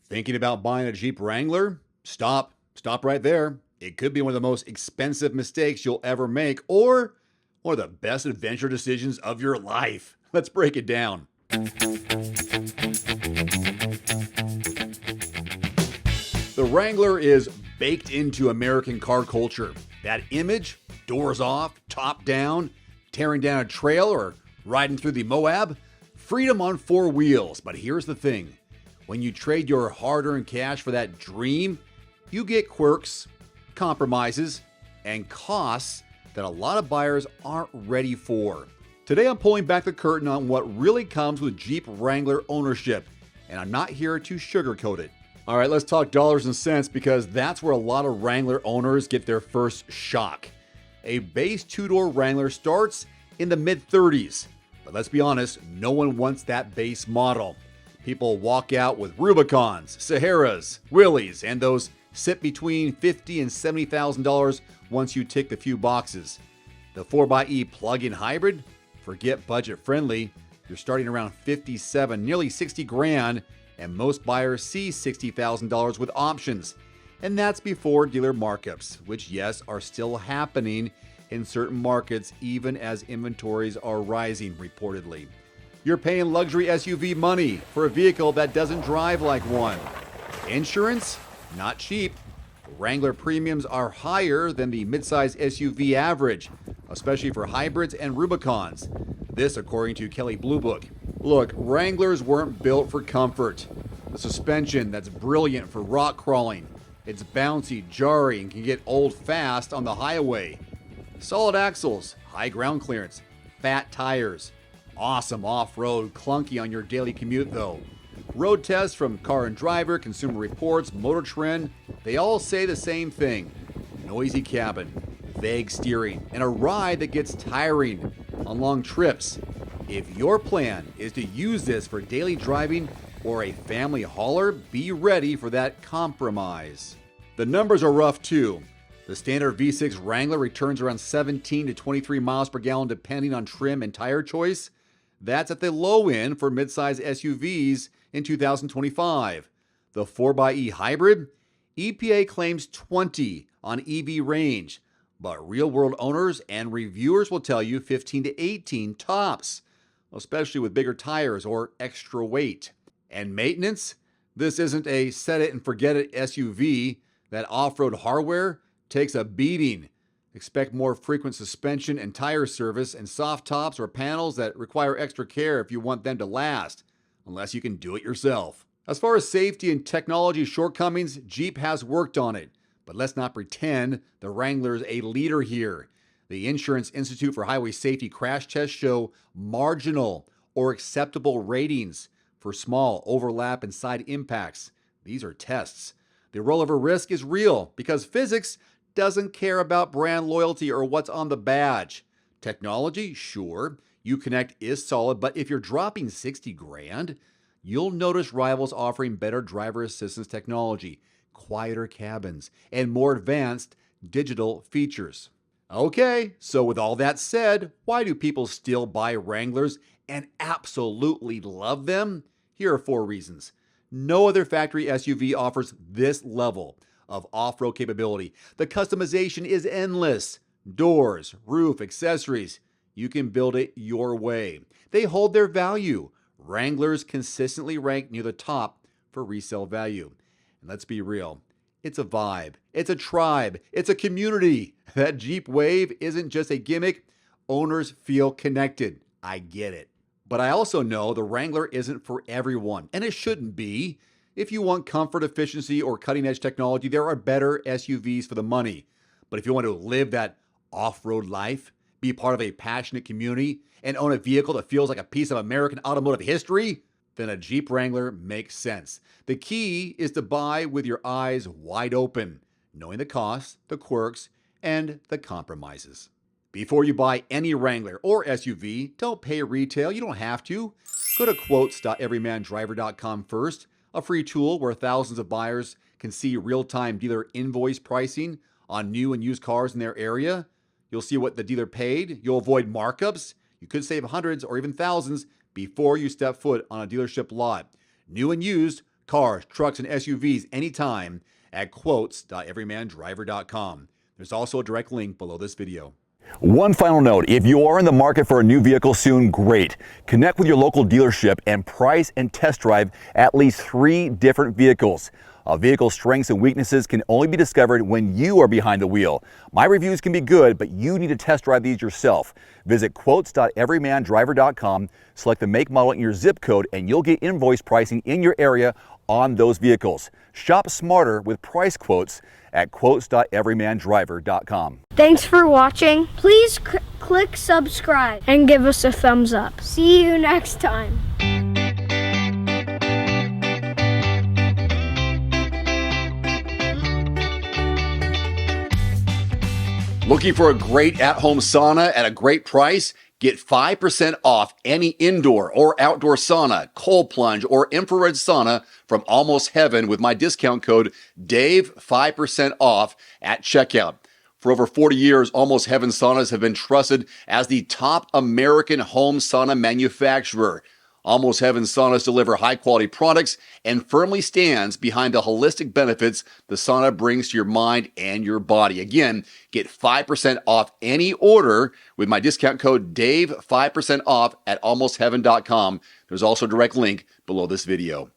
Thinking about buying a Jeep Wrangler? Stop. Stop right there. It could be one of the most expensive mistakes you'll ever make, or one of the best adventure decisions of your life. Let's break it down. The Wrangler is baked into American car culture. That image, doors off, top down, tearing down a trail or riding through the Moab, freedom on four wheels. But here's the thing. When you trade your hard-earned cash for that dream, you get quirks, compromises, and costs that a lot of buyers aren't ready for. Today I'm pulling back the curtain on what really comes with Jeep Wrangler ownership, and I'm not here to sugarcoat it. All right, let's talk dollars and cents because that's where a lot of Wrangler owners get their first shock. A base two-door Wrangler starts in the mid-30s, but let's be honest, no one wants that base model. People walk out with Rubicons, Saharas, Willys, and those sit between $50,000 and $70,000 once you tick the few boxes. The 4xe plug-in hybrid? Forget budget-friendly. You're starting around $57,000, nearly $60,000, and most buyers see $60,000 with options. And that's before dealer markups, which yes, are still happening in certain markets even as inventories are rising, reportedly. You're paying luxury SUV money for a vehicle that doesn't drive like one. Insurance? Not cheap. Wrangler premiums are higher than the midsize SUV average, especially for hybrids and Rubicons. This according to Kelley Blue Book. Look, Wranglers weren't built for comfort. The suspension that's brilliant for rock crawling. It's bouncy, jarring, and can get old fast on the highway. Solid axles, high ground clearance, fat tires. Awesome off-road, clunky on your daily commute though. Road tests from Car and Driver, Consumer Reports, Motor Trend, they all say the same thing. Noisy cabin, vague steering, and a ride that gets tiring on long trips. If your plan is to use this for daily driving or a family hauler, be ready for that compromise. The numbers are rough too. The standard V6 Wrangler returns around 17 to 23 miles per gallon depending on trim and tire choice. That's at the low end for midsize SUVs in 2025. The 4xe hybrid? EPA claims 20 on EV range, but real-world owners and reviewers will tell you 15 to 18 tops, especially with bigger tires or extra weight. And maintenance? This isn't a set-it-and-forget-it SUV. That off-road hardware takes a beating. Expect more frequent suspension and tire service and soft tops or panels that require extra care if you want them to last, unless you can do it yourself. As far as safety and technology shortcomings, Jeep has worked on it, but let's not pretend the Wrangler's a leader here. The Insurance Institute for Highway Safety crash tests show marginal or acceptable ratings for small overlap and side impacts. These are tests. The rollover risk is real because physics doesn't care about brand loyalty or what's on the badge. Technology, sure, Uconnect is solid, but if you're dropping $60,000, you'll notice rivals offering better driver assistance technology, quieter cabins, and more advanced digital features. Okay, so with all that said, why do people still buy Wranglers and absolutely love them? Here are 4 reasons. No other factory SUV offers this level of off-road capability. The customization is endless. Doors, roof, accessories. You can build it your way. They hold their value. Wranglers consistently rank near the top for resale value. And let's be real, it's a vibe. It's a tribe. It's a community. That Jeep Wave isn't just a gimmick. Owners feel connected. I get it. But I also know the Wrangler isn't for everyone, and it shouldn't be. If you want comfort, efficiency, or cutting-edge technology, there are better SUVs for the money. But if you want to live that off-road life, be part of a passionate community, and own a vehicle that feels like a piece of American automotive history, then a Jeep Wrangler makes sense. The key is to buy with your eyes wide open, knowing the costs, the quirks, and the compromises. Before you buy any Wrangler or SUV, don't pay retail. You don't have to. Go to quotes.everymandriver.com first, a free tool where thousands of buyers can see real-time dealer invoice pricing on new and used cars in their area. You'll see what the dealer paid. You'll avoid markups. You could save hundreds or even thousands before you step foot on a dealership lot. New and used, cars, trucks, and SUVs anytime at quotes.everymandriver.com. There's also a direct link below this video. One final note, if you are in the market for a new vehicle soon, great. Connect with your local dealership and price and test drive at least 3 different vehicles. A vehicle's strengths and weaknesses can only be discovered when you are behind the wheel. My reviews can be good, but you need to test drive these yourself. Visit quotes.everymandriver.com, select the make, model, and your zip code, and you'll get invoice pricing in your area on those vehicles. Shop smarter with price quotes at quotes.everymandriver.com. Thanks for watching. Please click subscribe and give us a thumbs up. See you next time. Looking for a great at-home sauna at a great price? Get 5% off any indoor or outdoor sauna, cold plunge, or infrared sauna from Almost Heaven with my discount code DAVE, 5% off at checkout. For over 40 years, Almost Heaven saunas have been trusted as the top American home sauna manufacturer. Almost Heaven saunas deliver high-quality products and firmly stands behind the holistic benefits the sauna brings to your mind and your body. Again, get 5% off any order with my discount code DAVE, 5% off at almostheaven.com. There's also a direct link below this video.